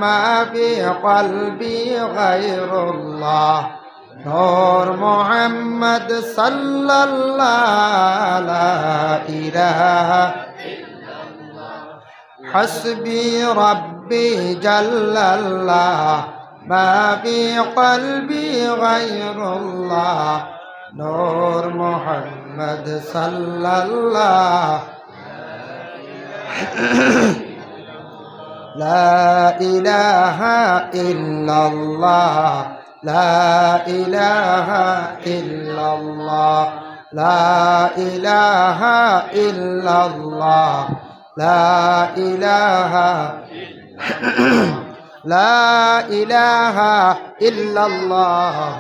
ما في قلبي غير الله نور محمد صلى الله لا إله حسبي ربي جل الله ما في قلبي غير الله نور محمد صلى الله لا إله إلا الله لا إله إلا الله لا إله إلا الله لا إله لا إله إلا الله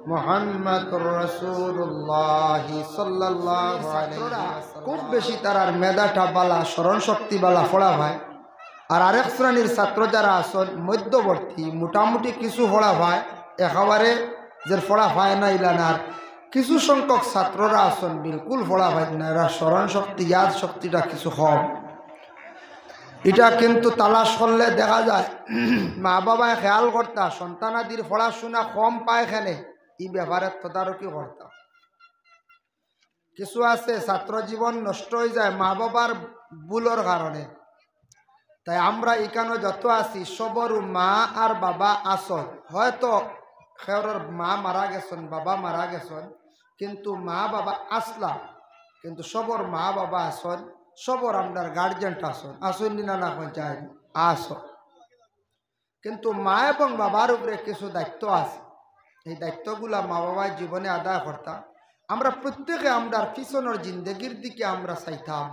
محمد رسول الله صلى الله عليه وسلم খুব বেশি তারার মেধাটা বালা স্মরণ শক্তি বালা পড়া ভাই আর আরেক শ্রেণীর ছাত্র যারা আসল মধ্যবর্তী মোটামুটি কিছু পড়া ভাই একেবারে যে পড়া হয় না ইলানার কিছু সংখ্যক ছাত্ররা আসন বিলকুল পড়া হয় না এরা স্মরণ শক্তি ইয়াদ শক্তিটা কিছু কম এটা কিন্তু তালাশ করলে দেখা যায় মা বাবায় খেয়াল করতা সন্তানাদির পড়াশোনা কম পায় এখানে এই ব্যাপারে তদারকি করতাম কিছু আছে ছাত্র জীবন নষ্ট হয়ে যায় মা বাবার ভুলের কারণে তাই আমরা এখানে যত আছি সবরও মা আর বাবা আসন হয়তো খেওরের মা মারা গেছেন বাবা মারা গেছেন কিন্তু মা বাবা আসলাম কিন্তু সবর মা বাবা আসন সবর আপনার গার্জেন্ট আসন আসন না না চাই আস কিন্তু মা এবং বাবার উপরে কিছু দায়িত্ব আছে এই দায়িত্বগুলা মা বাবার জীবনে আদায় করতাম আমরা প্রত্যেকে আমরা পিছনের জিন্দগির দিকে আমরা চাইতাম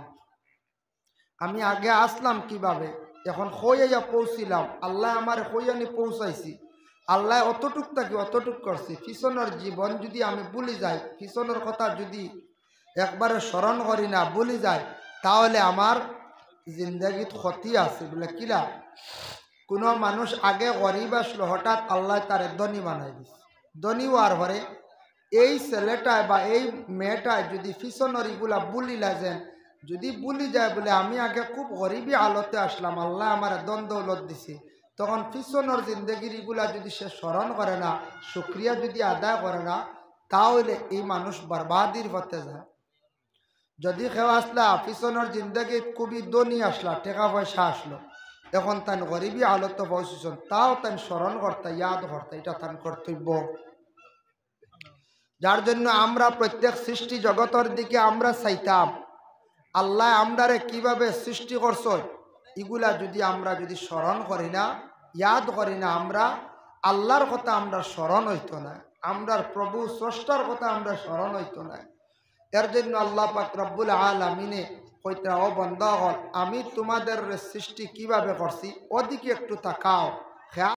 আমি আগে আসলাম কিভাবে এখন হইয়া পৌঁছিলাম আল্লাহ আমার হইয়ানি পৌঁছাইছি আল্লাহ অতটুক থাকি অতটুক করছি পিছনের জীবন যদি আমি ভুলে যাই পিছনের কথা যদি একবারে স্মরণ করি না ভুলে যাই তাহলে আমার জিন্দগিত ক্ষতি আছে বলে কিলা কোনো মানুষ আগে গরিব আসলো হঠাৎ আল্লাহ তার ধনী বানাই দিছে ধনী হওয়ার পরে এই ছেলেটায় বা এই মেয়েটায় যদি পিছনের এগুলা ভুলি লাগেন যদি ভুলি যায় বলে আমি আগে খুব গরিবী আলোতে আসলাম আল্লাহ আমার দন দৌলত দিছে তখন পিছনের জিন্দগির এগুলা যদি সে স্মরণ করে না শুক্রিয়া যদি আদায় করে না তাহলে এই মানুষ বরবাদির পথে যায় যদি কেউ আসলা পিছনের জিন্দগি খুবই ধনী আসলা টাকা পয়সা আসলো এখন তান গরিবী আলোতে পৌঁছেছেন তাও তান স্মরণ করতে ইয়াদ করতে এটা তান কর্তব্য যার জন্য আমরা প্রত্যেক সৃষ্টি জগতের দিকে আমরা চাইতাম আল্লাহ আমরারে কিভাবে সৃষ্টি করছ এগুলা যদি আমরা যদি স্মরণ করি না ইয়াদ করি না আমরা আল্লাহর কথা আমরা স্মরণ হইতো না আমরার প্রভু স্রষ্টার কথা আমরা স্মরণ হইতো না এর জন্য আল্লাহ পাক রব্বুল আলামিনে কইতা ও বান্দা হল আমি তোমাদের সৃষ্টি কিভাবে করছি ওদিকে একটু তাকাও